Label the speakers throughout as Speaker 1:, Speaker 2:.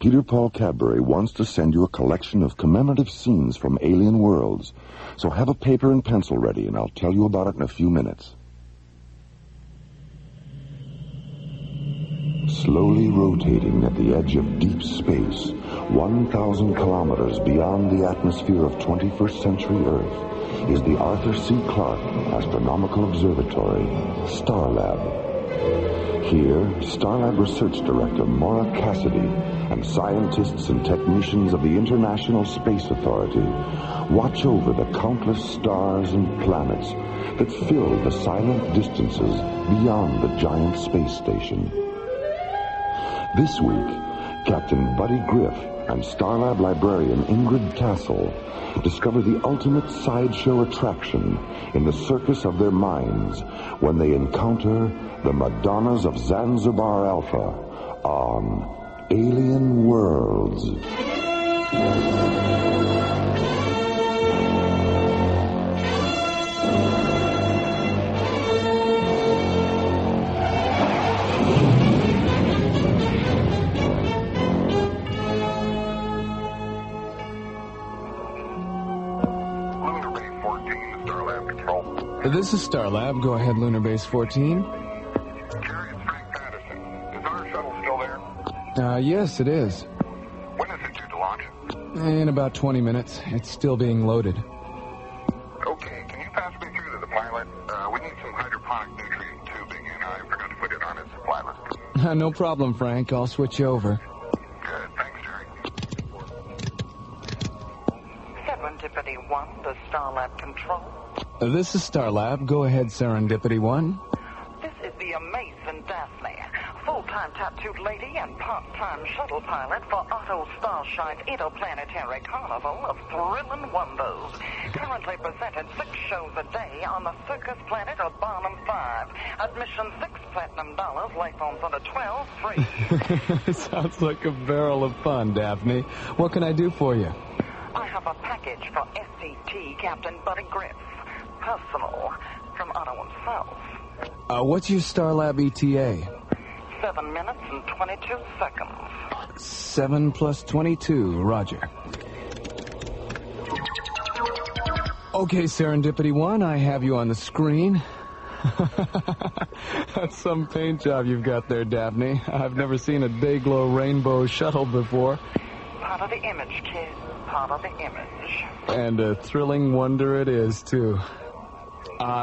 Speaker 1: Peter Paul Cadbury wants to send you a collection of commemorative scenes from alien worlds. So have a paper and pencil ready, and I'll tell you about it in a few minutes. Slowly rotating at the edge of deep space, 1,000 kilometers beyond the atmosphere of 21st century Earth, is the Arthur C. Clarke Astronomical Observatory, Starlab. Here, Starlab Research Director Maura Cassidy and scientists and technicians of the International Space Authority watch over the countless stars and planets that fill the silent distances beyond the giant space station. This week, Captain Buddy Griff and Starlab librarian Ingrid Tassel discover the ultimate sideshow attraction in the circus of their minds when they encounter the Madonnas of Zanzibar Alpha on Alien Worlds.
Speaker 2: This is Starlab. Go ahead, Lunar Base 14.
Speaker 3: Jerry, it's Frank Patterson. Is our shuttle still there?
Speaker 2: Yes, it is.
Speaker 3: When is it due to launch?
Speaker 2: In about 20 minutes. It's still being loaded.
Speaker 3: Okay, can you pass me through to the pilot? We need some hydroponic nutrient tubing, and I forgot to put it on his supply list.
Speaker 2: No problem, Frank. I'll switch you over.
Speaker 3: Good, thanks, Jerry.
Speaker 4: Serendipity 1, the Starlab control.
Speaker 2: This is Starlab. Go ahead, Serendipity 1.
Speaker 4: This is the amazing Daphne, full-time tattooed lady and part-time shuttle pilot for Otto Starshine's interplanetary carnival of thrilling wonders. Currently presented 6 shows a day on the circus planet of Barnum 5. Admission $6 platinum, life forms under 12, free.
Speaker 2: Sounds like a barrel of fun, Daphne. What can I do for you?
Speaker 4: I have a package for SCT Captain Buddy Griff. Personal, from Otto himself.
Speaker 2: What's your Starlab ETA?
Speaker 4: 7 minutes and 22 seconds.
Speaker 2: 7 plus 22, roger. Okay, Serendipity 1, I have you on the screen. That's some paint job you've got there, Daphne. I've never seen a Dayglow rainbow shuttle before.
Speaker 4: Part of the image, kid. Part of the image.
Speaker 2: And a thrilling wonder it is, too.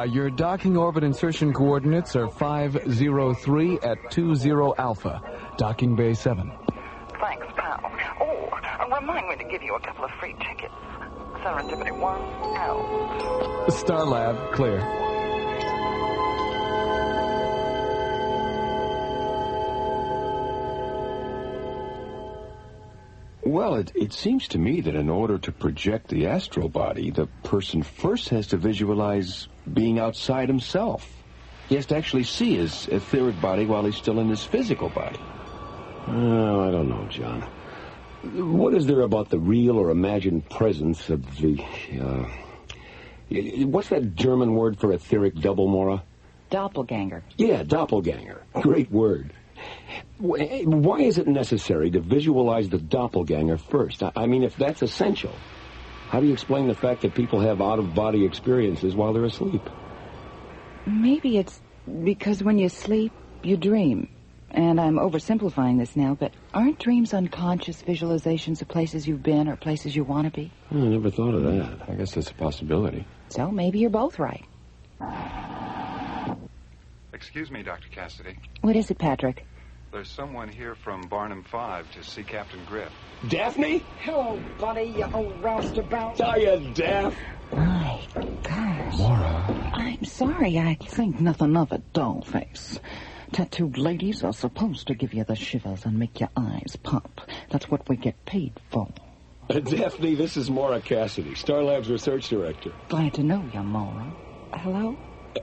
Speaker 2: Your docking orbit insertion coordinates are 503 at 20 Alpha, docking bay 7.
Speaker 4: Thanks, pal. Oh, remind me to give you a couple of free tickets. Serendipity 1, out.
Speaker 2: Starlab, clear.
Speaker 5: Well, it seems to me that in order to project the astral body, the person first has to visualize being outside himself. He has to actually see his etheric body while he's still in his physical body.
Speaker 6: Oh, I don't know, John. What is there about the real or imagined presence of the, what's that German word for etheric double, Maura?
Speaker 7: Doppelganger.
Speaker 6: Yeah, doppelganger. Great word. Why is it necessary to visualize the doppelganger first? I mean, if that's essential, how do you explain the fact that people have out-of-body experiences while they're asleep?
Speaker 7: Maybe it's because when you sleep, you dream. And I'm oversimplifying this now, but aren't dreams unconscious visualizations of places you've been or places you want to be?
Speaker 6: I never thought of that.
Speaker 5: I guess that's a possibility.
Speaker 7: So maybe you're both right.
Speaker 3: Excuse me, Dr. Cassidy.
Speaker 7: What is it, Patrick?
Speaker 3: There's someone here from Barnum 5 to see Captain Griff.
Speaker 6: Daphne?
Speaker 8: Hello, buddy, you old roustabout.
Speaker 6: Hiya, Daff.
Speaker 7: My gosh.
Speaker 2: Maura.
Speaker 7: I'm sorry, I think nothing of it, dollface. Tattooed ladies are supposed to give you the shivers and make your eyes pop. That's what we get paid for.
Speaker 6: Daphne, this is Maura Cassidy, Starlab's research director.
Speaker 7: Glad to know you, Maura. Hello?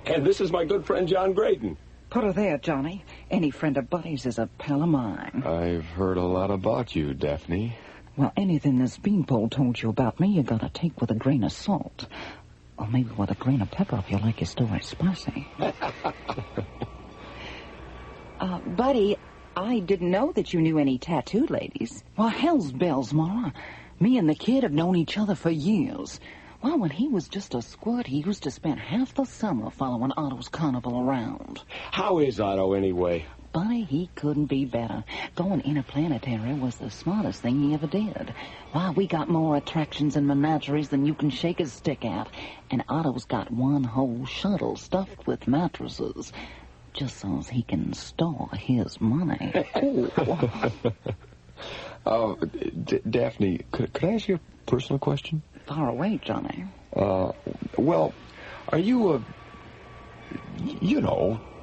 Speaker 6: And this is my good friend John Graydon.
Speaker 7: Put her there, Johnny. Any friend of Buddy's is a pal of mine.
Speaker 5: I've heard a lot about you, Daphne.
Speaker 7: Well, anything this beanpole told you about me, you gotta take with a grain of salt. Or maybe with a grain of pepper if you like your story spicy. Buddy, I didn't know that you knew any tattooed ladies. Why, hell's bells, Mara. Me and the kid have known each other for years. Well, when he was just a squirt, he used to spend half the summer following Otto's carnival around.
Speaker 6: How is Otto, anyway?
Speaker 7: Buddy, he couldn't be better. Going interplanetary was the smartest thing he ever did. Why, we got more attractions and menageries than you can shake a stick at. And Otto's got one whole shuttle stuffed with mattresses, just so he can store his money.
Speaker 5: Daphne, could I ask you a personal question?
Speaker 7: Far away, Johnny.
Speaker 5: Well, are you,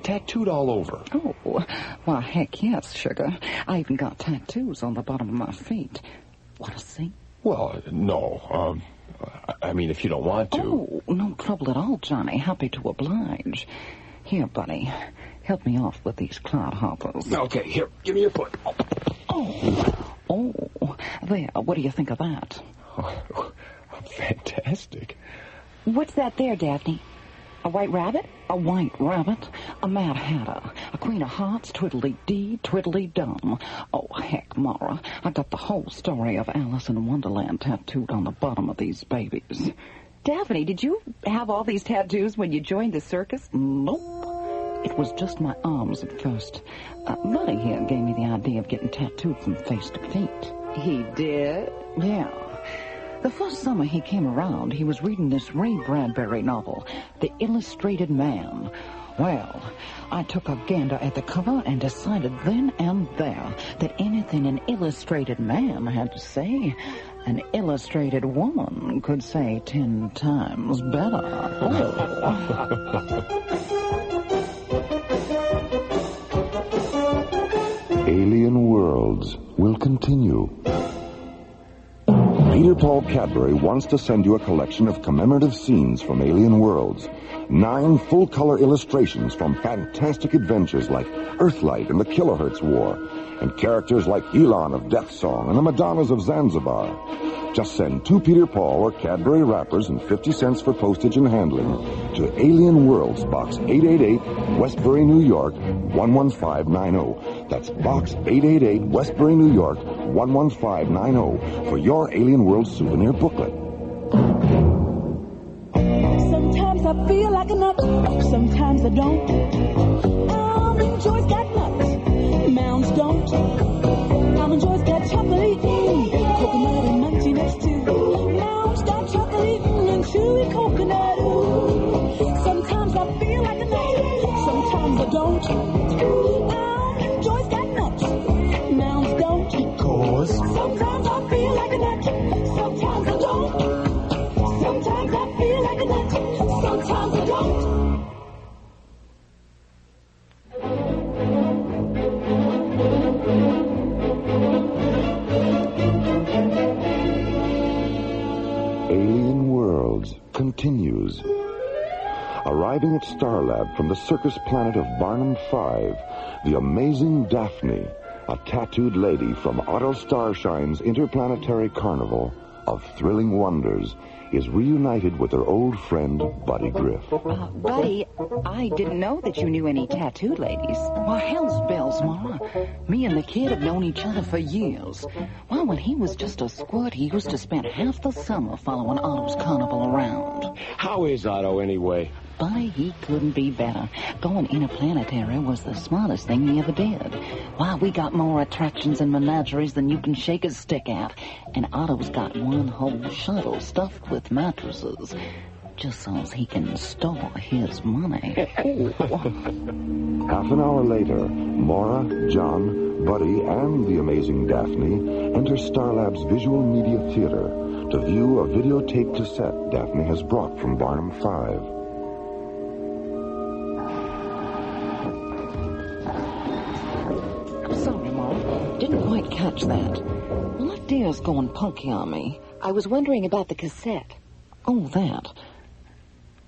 Speaker 5: tattooed all over?
Speaker 7: Oh, well, heck yes, sugar. I even got tattoos on the bottom of my feet. Want to see?
Speaker 5: Well, no. I mean, if you don't want to.
Speaker 7: Oh, no trouble at all, Johnny. Happy to oblige. Here, buddy. Help me off with these clod hoppers.
Speaker 6: Okay, here, give me your foot.
Speaker 7: Oh, there. What do you think of that?
Speaker 5: Oh, fantastic.
Speaker 7: What's that there, Daphne? A white rabbit? A white rabbit? A Mad Hatter? A Queen of Hearts? Twiddly-dee, twiddly-dum. Oh, heck, Mara. I got the whole story of Alice in Wonderland tattooed on the bottom of these babies. Daphne, did you have all these tattoos when you joined the circus? Nope. It was just my arms at first. Buddy here gave me the idea of getting tattooed from face to feet. He did? Yeah. The first summer he came around, he was reading this Ray Bradbury novel, The Illustrated Man. Well, I took a gander at the cover and decided then and there that anything an illustrated man had to say, an illustrated woman could say 10 times better.
Speaker 1: Alien Worlds will continue. Peter Paul Cadbury wants to send you a collection of commemorative scenes from Alien Worlds. 9 full-color illustrations from fantastic adventures like Earthlight and the Kilohertz War, and characters like Elon of Death Song and the Madonnas of Zanzibar. Just send 2 Peter Paul or Cadbury wrappers and 50 cents for postage and handling to Alien Worlds, Box 888, Westbury, New York, 11590. That's Box 888, Westbury, New York, 11590 for your Alien Worlds souvenir booklet.
Speaker 9: Sometimes I feel like a nut, sometimes I don't. Almond Joy's got nuts, Mounds don't. Almond Joy's got chocolate, coconut and munchy nuts too. Mounds got chocolate and chewy coconut. Sometimes I feel like a nut, sometimes I don't. Almond Joy's got nuts, Mounds don't. Because sometimes I feel like a nut, sometimes I don't. Sometimes I feel like a nut, sometimes I don't.
Speaker 1: Alien Worlds continues. Arriving at Starlab from the circus planet of Barnum 5, the amazing Daphne, a tattooed lady from Otto Starshine's interplanetary carnival of thrilling wonders, is reunited with her old friend, Buddy Griff.
Speaker 7: Buddy, I didn't know that you knew any tattooed ladies. Why, hell's bells, Mara. Me and the kid have known each other for years. Well, when he was just a squirt, he used to spend half the summer following Otto's carnival around.
Speaker 6: How is Otto, anyway?
Speaker 7: Buddy, he couldn't be better. Going interplanetary was the smartest thing he ever did. Why, we got more attractions and menageries than you can shake a stick at. And Otto's got one whole shuttle stuffed with mattresses, just so he can store his money.
Speaker 1: Half an hour later, Maura, John, Buddy, and the amazing Daphne enter Starlab's Visual Media Theater to view a videotape cassette Daphne has brought from Barnum 5.
Speaker 7: Sorry, Mom. Didn't quite catch that. Left ear's going punky on me. I was wondering about the cassette. Oh, that.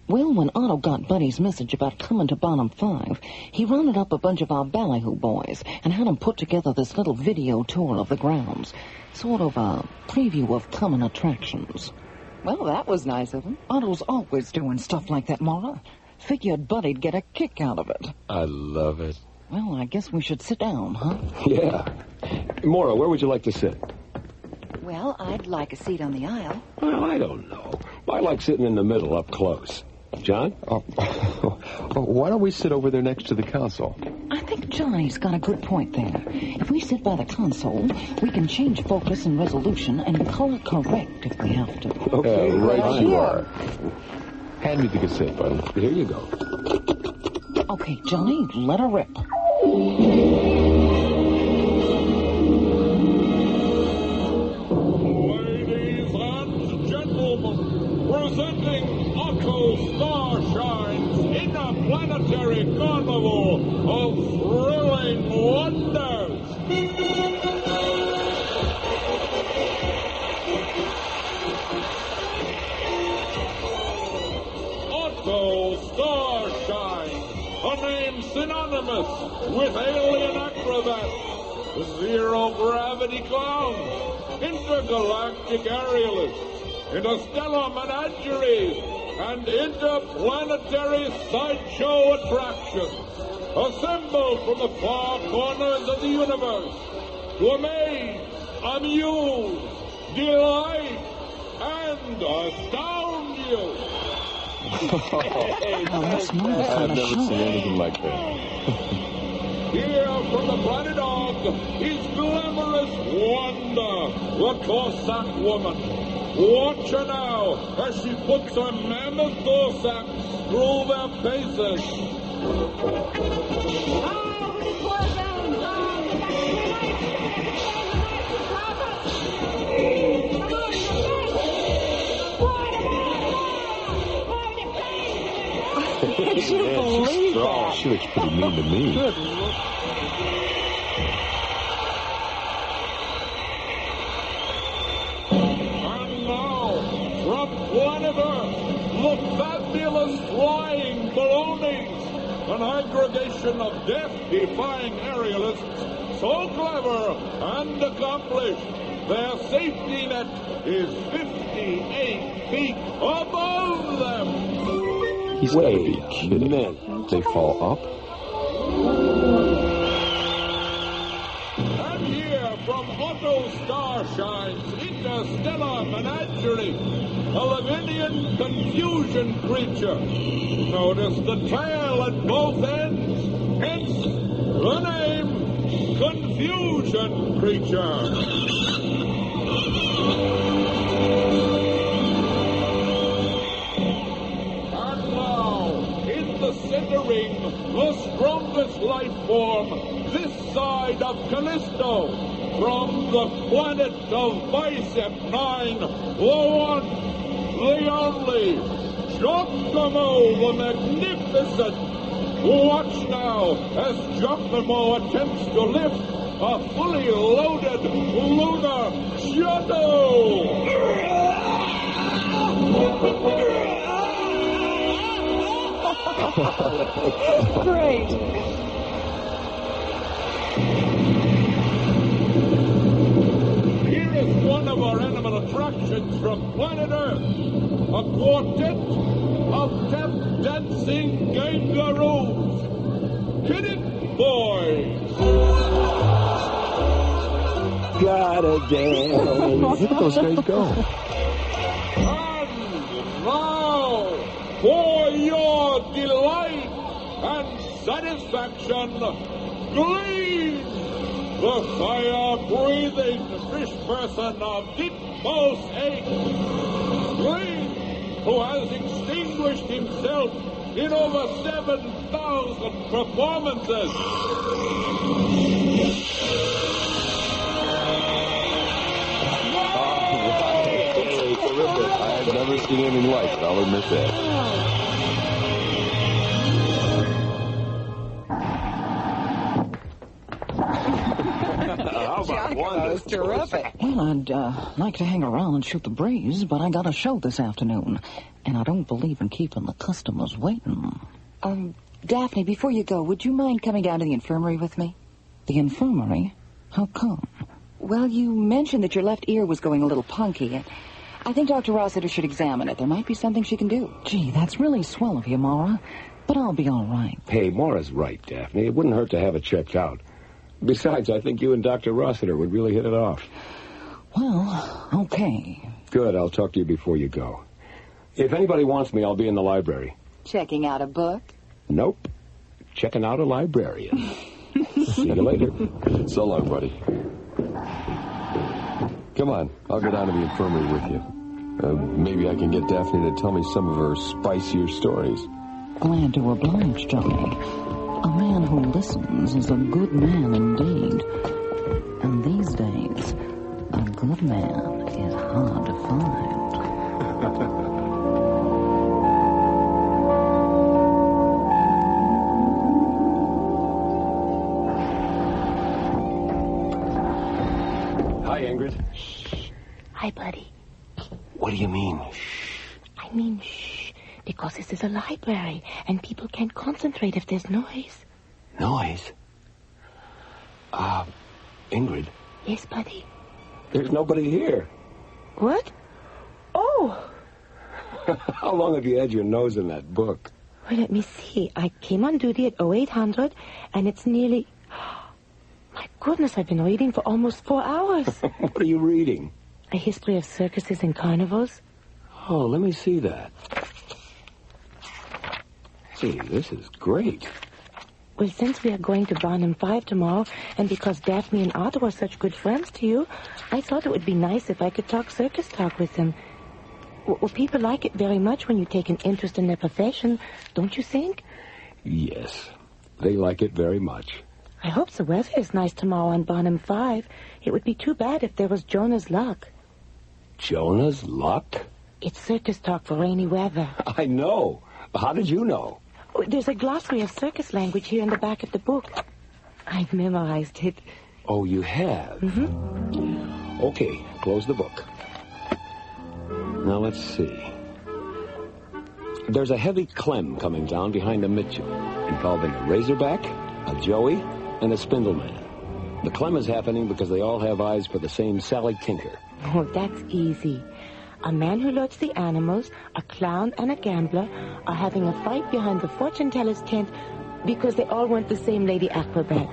Speaker 7: Well, when Otto got Buddy's message about coming to Barnum 5, he rounded up a bunch of our ballyhoo boys and had them put together this little video tour of the grounds. Sort of a preview of coming attractions. Well, that was nice of him. Otto's always doing stuff like that, Mara. Figured Buddy'd get a kick out of it.
Speaker 5: I love it.
Speaker 7: Well, I guess we should sit down, huh?
Speaker 6: Yeah. Maura, where would you like to sit?
Speaker 10: Well, I'd like a seat on the aisle.
Speaker 6: Well, I don't know. I like sitting in the middle, up close. John?
Speaker 5: Why don't we sit over there next to the console?
Speaker 7: I think Johnny's got a good point there. If we sit by the console, we can change focus and resolution and color correct if we have to.
Speaker 6: Okay,
Speaker 5: right you are. Hand me the cassette, buddy.
Speaker 6: Here you go.
Speaker 7: Okay, Johnny, let her rip.
Speaker 11: Ladies and gentlemen, presenting Otto Starshine's Interplanetary Carnival of Thrilling Wonders. Otto Starshine, a name synonymous with alien acrobats, zero-gravity clowns, intergalactic aerialists, interstellar menageries, and interplanetary sideshow attractions, assembled from the far corners of the universe to amaze, amuse, delight, and astound you.
Speaker 7: That's not the kind
Speaker 5: I've
Speaker 7: of
Speaker 5: never
Speaker 7: show.
Speaker 5: seen anything like that.
Speaker 11: Here from the planet Og is glamorous Wanda, the Cossack woman. Watch her now as she puts her mammoth Cossacks through their paces.
Speaker 7: Did you believe that?
Speaker 5: She looks pretty mean to me.
Speaker 7: Good
Speaker 11: And now, from planet Earth, the fabulous flying balloonies, an aggregation of death-defying aerialists so clever and accomplished, their safety net is 58 feet above them.
Speaker 5: He's got to
Speaker 6: Wait
Speaker 5: be
Speaker 6: a
Speaker 5: kidding.
Speaker 6: minute.
Speaker 5: They fall up?
Speaker 11: And here from Otto Starshine's interstellar menagerie, a Lavinian confusion creature. Notice the tail at both ends, hence the name Confusion Creature. Centering the strongest life form this side of Callisto, from the planet of Bicep 9, the one, the only, Giacomo the Magnificent. Watch now as Giacomo attempts to lift a fully loaded lunar shuttle.
Speaker 7: Great.
Speaker 11: Here is one of our animal attractions from planet Earth. A quartet of tap-dancing kangaroos. Hit it, boys!
Speaker 6: Gotta dance.
Speaker 5: Look at those guys go.
Speaker 11: And now, for your delight and satisfaction, Glean, the fire-breathing fish person of Ditmos 8. Glean, who has extinguished himself in over 7,000 performances.
Speaker 5: I've never seen anything like it, I'll admit that.
Speaker 6: How about one?
Speaker 7: That was terrific. Well, I'd like to hang around and shoot the breeze, but I got a show this afternoon, and I don't believe in keeping the customers waiting.
Speaker 10: Daphne, before you go, would you mind coming down to the infirmary with me?
Speaker 7: The infirmary? How come?
Speaker 10: Well, you mentioned that your left ear was going a little punky, and I think Dr. Rossiter should examine it. There might be something she can do.
Speaker 7: Gee, that's really swell of you, Mara. But I'll be all right.
Speaker 6: Hey, Maura's right, Daphne. It wouldn't hurt to have it checked out. Besides, I think you and Dr. Rossiter would really hit it off.
Speaker 7: Well, okay.
Speaker 6: Good. I'll talk to you before you go. If anybody wants me, I'll be in the library.
Speaker 10: Checking out a book?
Speaker 6: Nope. Checking out a librarian. See you later.
Speaker 5: So long, buddy. Come on, I'll go down to the infirmary with you. Maybe I can get Daphne to tell me some of her spicier stories.
Speaker 7: Glad to oblige, Johnny. A man who listens is a good man indeed. And these days, a good man is hard to find.
Speaker 6: Hi, Ingrid.
Speaker 12: Shh. Hi, buddy.
Speaker 6: What do you mean?
Speaker 12: I mean, shh. Because this is a library, and people can't concentrate if there's noise.
Speaker 6: Noise? Ingrid.
Speaker 12: Yes, buddy.
Speaker 6: There's nobody here.
Speaker 12: What? Oh!
Speaker 6: How long have you had your nose in that book?
Speaker 12: Well, let me see. I came on duty at 0800, and it's nearly... My goodness, I've been reading for almost 4 hours.
Speaker 6: What are you reading?
Speaker 12: A history of circuses and carnivals.
Speaker 6: Oh, let me see that. Hey, this is great.
Speaker 12: Well, since we are going to Barnum 5 tomorrow, and because Daphne and Arthur are such good friends to you, I thought it would be nice if I could talk circus talk with them. Well, people like it very much when you take an interest in their profession, don't you think?
Speaker 6: Yes, they like it very much.
Speaker 12: I hope the weather is nice tomorrow on Barnum 5. It would be too bad if there was Jonah's luck.
Speaker 6: Jonah's luck?
Speaker 12: It's circus talk for rainy weather.
Speaker 6: I know. How did you know?
Speaker 12: Oh, there's a glossary of circus language here in the back of the book. I've memorized it.
Speaker 6: Oh, you have?
Speaker 12: Mm-hmm.
Speaker 6: Okay, close the book. Now, let's see. There's a heavy clem coming down behind a Mitchell, involving a razorback, a joey, and a spindleman. The clem is happening because they all have eyes for the same Sally Tinker.
Speaker 12: Oh, that's easy. A man who loads the animals, a clown, and a gambler are having a fight behind the fortune teller's tent because they all want the same lady acrobat.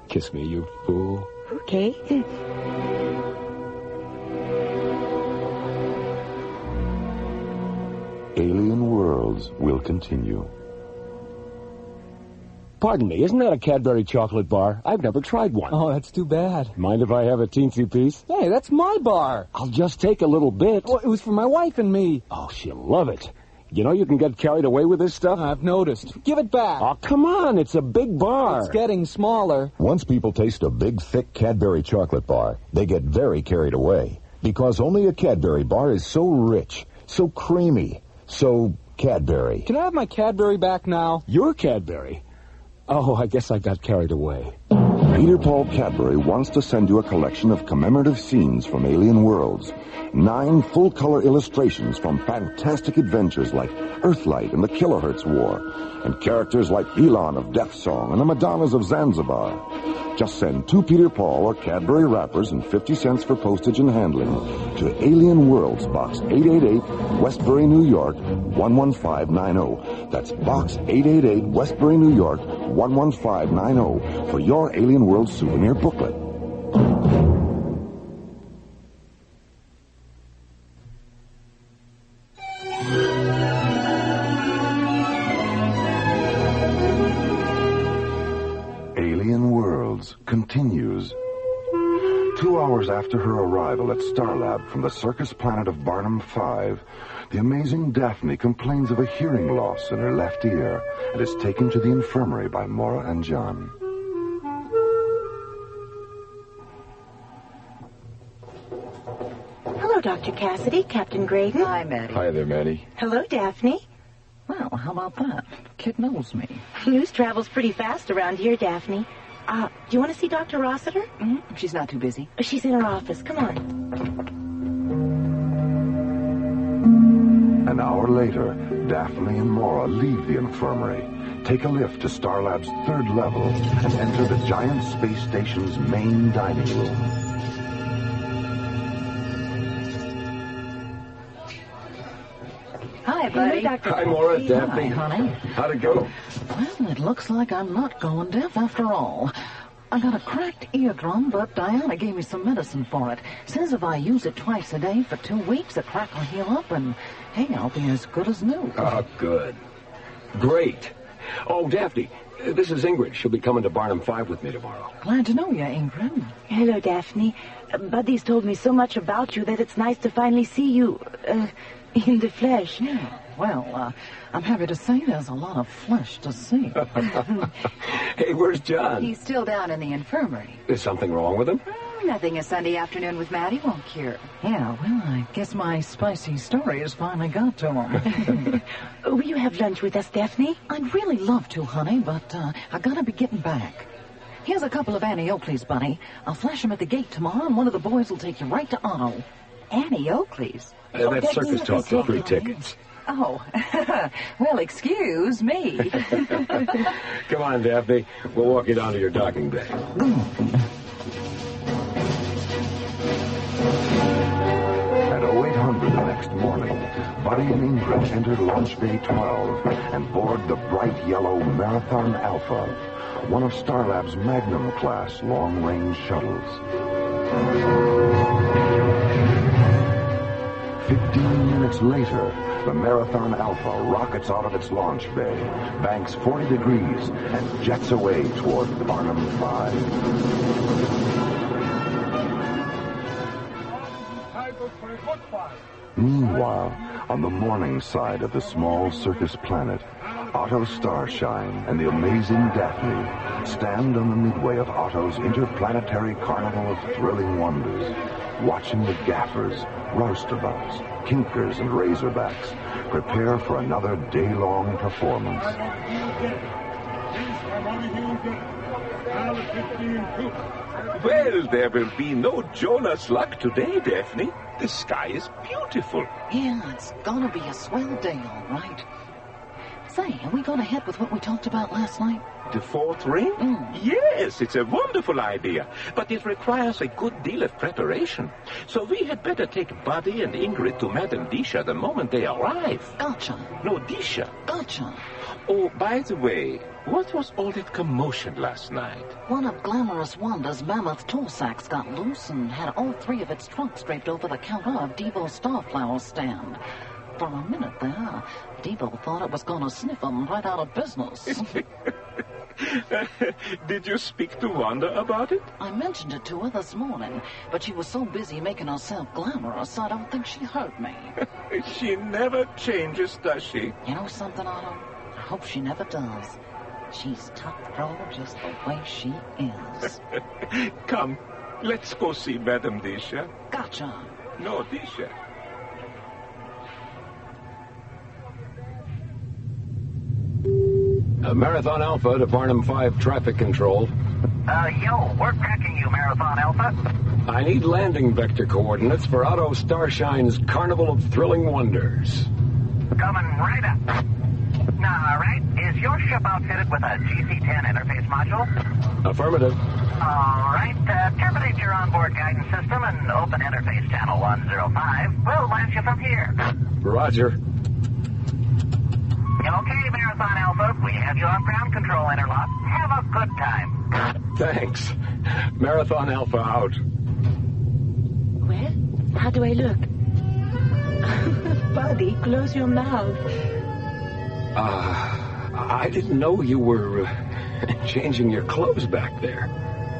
Speaker 6: Kiss me, you fool.
Speaker 12: Okay.
Speaker 1: Alien Worlds will continue.
Speaker 6: Pardon me, isn't that a Cadbury chocolate bar? I've never tried one.
Speaker 2: Oh, that's too bad.
Speaker 6: Mind if I have a teensy piece?
Speaker 2: Hey, that's my bar.
Speaker 6: I'll just take a little bit.
Speaker 2: Well, it was for my wife and me.
Speaker 6: Oh, she'll love it. You know you can get carried away with this stuff?
Speaker 2: I've noticed. Give it back.
Speaker 6: Oh, come on, it's a big bar.
Speaker 2: It's getting smaller.
Speaker 13: Once people taste a big, thick Cadbury chocolate bar, they get very carried away. Because only a Cadbury bar is so rich, so creamy, so Cadbury.
Speaker 2: Can I have my Cadbury back now?
Speaker 6: Your Cadbury? Oh, I guess I got carried away.
Speaker 1: Peter Paul Cadbury wants to send you a collection of commemorative scenes from Alien Worlds. 9 full-color illustrations from fantastic adventures like Earthlight and the Kilohertz War, and characters like Elon of Death Song and the Madonnas of Zanzibar. Just send 2 Peter Paul or Cadbury wrappers and 50 cents for postage and handling to Alien Worlds, Box 888, Westbury, New York, 11590. That's Box 888, Westbury, New York, 11590 for your Alien Worlds souvenir booklet. Alien Worlds continues. 2 hours after her arrival at Starlab from the circus planet of Barnum 5, the amazing Daphne complains of a hearing loss in her left ear and is taken to the infirmary by Maura and John.
Speaker 12: Hello, Dr. Cassidy, Captain Graydon.
Speaker 10: Hi, Maddie.
Speaker 5: Hi there, Maddie.
Speaker 12: Hello, Daphne.
Speaker 7: Well, how about that? Kid knows me.
Speaker 12: News travels pretty fast around here, Daphne. Do you want to see Dr. Rossiter?
Speaker 10: Mm-hmm. She's not too busy.
Speaker 12: She's in her office. Come on.
Speaker 1: An hour later, Daphne and Maura leave the infirmary, take a lift to Starlab's 3rd level, and enter the giant space station's main dining room.
Speaker 7: Hi, buddy.
Speaker 6: Hi, Maura, Daphne.
Speaker 7: Hi, honey.
Speaker 6: How'd it go?
Speaker 7: Well, it looks like I'm not going deaf after all. I got a cracked eardrum, but Diana gave me some medicine for it. Says if I use it twice a day for 2 weeks, the crack will heal up, and, hey, I'll be as good as new.
Speaker 6: Oh, good. Great. Oh, Daphne, this is Ingrid. She'll be coming to Barnum 5 with me tomorrow.
Speaker 7: Glad to know you, Ingrid.
Speaker 12: Hello, Daphne. Buddy's told me so much about you that it's nice to finally see you, in the flesh.
Speaker 7: Yeah, well, I'm happy to say there's a lot of flesh to see.
Speaker 6: Hey, where's John?
Speaker 10: He's still down in the infirmary.
Speaker 6: Is something wrong with him?
Speaker 10: Nothing a Sunday afternoon with Maddie won't cure.
Speaker 7: Yeah, well, I guess my spicy story has finally got to him.
Speaker 12: Will you have lunch with us, Daphne?
Speaker 7: I'd really love to, honey, but I gotta be getting back. Here's a couple of Annie Oakley's, buddy. I'll flash them at the gate tomorrow, and one of the boys will take you right to Otto.
Speaker 10: Annie Oakley's?
Speaker 6: That's circus talk for free tickets.
Speaker 10: Oh, well, excuse me.
Speaker 6: Come on, Daphne. We'll walk you down to your docking bay.
Speaker 1: At 0800 the next morning, Buddy and Ingrid enter Launch Bay 12 and board the bright yellow Marathon Alpha, one of Starlab's Magnum-class long-range shuttles. 15 minutes later, the Marathon Alpha rockets out of its launch bay, banks 40 degrees, and jets away toward Barnum 5. Meanwhile, on the morning side of the small circus planet, Otto Starshine and the amazing Daphne stand on the midway of Otto's interplanetary carnival of thrilling wonders, watching the gaffers, roustabouts, kinkers, and razorbacks prepare for another day-long performance.
Speaker 14: Well, there will be no Jonas luck today, Daphne. The sky is beautiful.
Speaker 7: Yeah, it's gonna be a swell day, all right. Say, are we going ahead with what we talked about last night?
Speaker 14: The fourth ring? Yes, it's a wonderful idea, but it requires a good deal of preparation. So we had better take Buddy and Ingrid to Madame Disha the moment they arrive.
Speaker 7: Gotcha.
Speaker 14: No, Disha.
Speaker 7: Gotcha.
Speaker 14: Oh, by the way, what was all that commotion last night?
Speaker 7: One of Glamorous Wanda's mammoth tool sacks got loose and had all 3 of its trunks draped over the counter of Devo's Starflower stand. For a minute there, Devo thought it was going to sniff him right out of business.
Speaker 14: Did you speak to Wanda about it?
Speaker 7: I mentioned it to her this morning, but she was so busy making herself glamorous, I don't think she heard me.
Speaker 14: She never changes, does she?
Speaker 7: You know something, Otto? I hope she never does. She's tough, girl, just the way she is.
Speaker 14: Come, let's go see Madame Disha.
Speaker 7: Gotcha.
Speaker 14: No, Disha.
Speaker 6: Marathon Alpha to Barnum 5 traffic control.
Speaker 4: Yo, we're tracking you, Marathon Alpha.
Speaker 6: I need landing vector coordinates for Otto Starshine's Carnival of Thrilling Wonders.
Speaker 4: Coming right up. Now, all right, is your ship outfitted with a GC-10 interface module?
Speaker 6: Affirmative.
Speaker 4: All right, terminate your onboard guidance system and open interface channel 105. We'll launch you from here.
Speaker 6: Roger.
Speaker 4: Okay, Marathon Alpha, we have you on ground control interlock. Have a good time.
Speaker 6: Thanks. Marathon Alpha out.
Speaker 12: Well, how do I look? Buddy, close your mouth.
Speaker 6: I didn't know you were changing your clothes back there.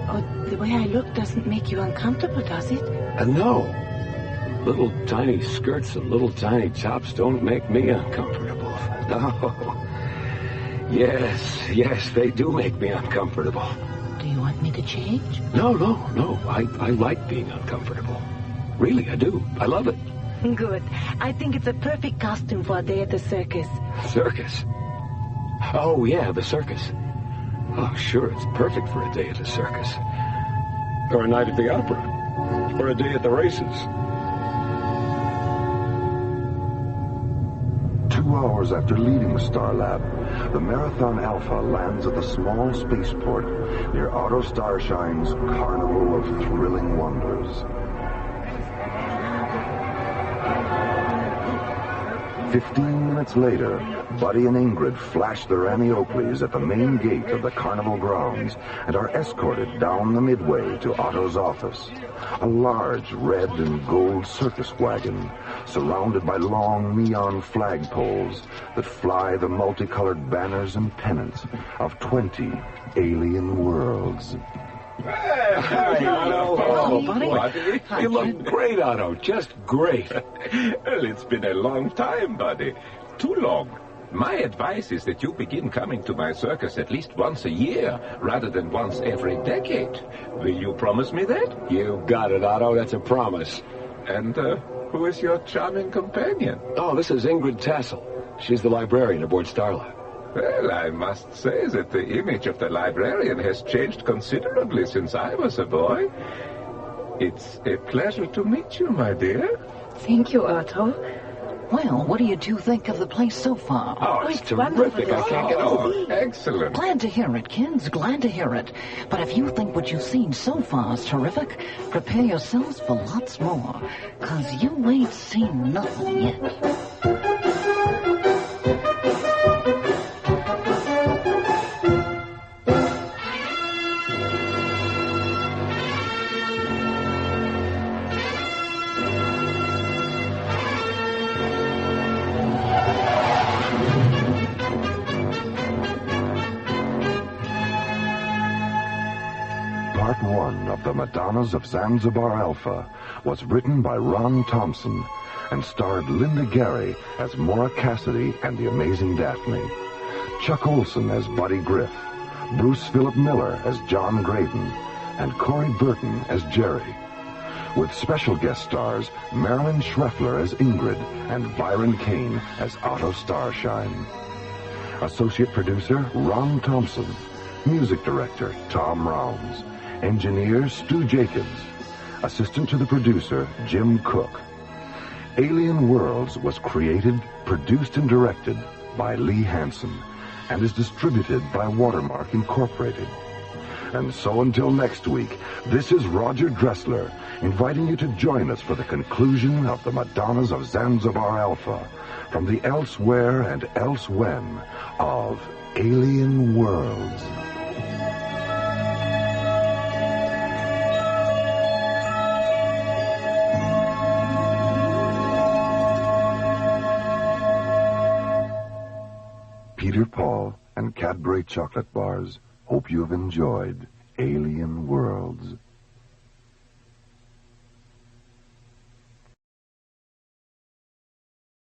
Speaker 12: Oh, the way I look doesn't make you uncomfortable, does it?
Speaker 6: No. Little tiny skirts and little tiny tops don't make me uncomfortable. No. Yes, they do make me uncomfortable.
Speaker 12: Do you want me to change?
Speaker 6: No. I like being uncomfortable. Really, I do. I love it.
Speaker 12: Good. I think it's a perfect costume for a day at the circus.
Speaker 6: Circus? Oh, yeah, the circus. Oh, sure, it's perfect for a day at the circus. Or a night at the opera. Or a day at the races.
Speaker 1: 2 hours after leaving Starlab, the Marathon Alpha lands at the small spaceport near Otto Starshine's Carnival of Thrilling Wonders. 15 minutes later, Buddy and Ingrid flash their Annie Oakleys at the main gate of the carnival grounds and are escorted down the midway to Otto's office. A large red and gold circus wagon, surrounded by long neon flagpoles that fly the multicolored banners and pennants of 20 alien worlds.
Speaker 6: Hi, Otto.
Speaker 10: Hello, buddy.
Speaker 6: You look great, Otto. Just great.
Speaker 14: Well, it's been a long time, buddy. Too long. My advice is that you begin coming to my circus at least once a year, rather than once every decade. Will you promise me that?
Speaker 6: You got it, Otto. That's a promise.
Speaker 14: And, who is your charming companion?
Speaker 6: Oh, this is Ingrid Tassel. She's the librarian aboard Starlab.
Speaker 14: Well, I must say that the image of the librarian has changed considerably since I was a boy. It's a pleasure to meet you, my dear.
Speaker 12: Thank you, Otto.
Speaker 7: Well, what do you two think of the place so far?
Speaker 6: Oh, it's terrific.
Speaker 12: wonderful.
Speaker 6: I can't get over it.
Speaker 14: Excellent.
Speaker 7: Glad to hear it, kids. Glad to hear it. But if you think what you've seen so far is terrific, prepare yourselves for lots more. 'Cause you ain't seen nothing yet.
Speaker 1: Part 1 of The Madonnas of Zanzibar Alpha was written by Ron Thompson and starred Linda Gary as Maura Cassidy and the Amazing Daphne, Chuck Olson as Buddy Griff, Bruce Philip Miller as John Graydon, and Corey Burton as Jerry, with special guest stars Marilyn Schreffler as Ingrid and Byron Kane as Otto Starshine. Associate producer Ron Thompson, music director Tom Rounds, engineer Stu Jacobs, assistant to the producer Jim Cook. Alien Worlds was created, produced, and directed by Lee Hansen and is distributed by Watermark Incorporated. And so until next week, this is Roger Dressler inviting you to join us for the conclusion of the Madonnas of Zanzibar Alpha from the elsewhere and elsewhen of Alien Worlds. Peter Paul and Cadbury chocolate bars hope you have enjoyed Alien Worlds.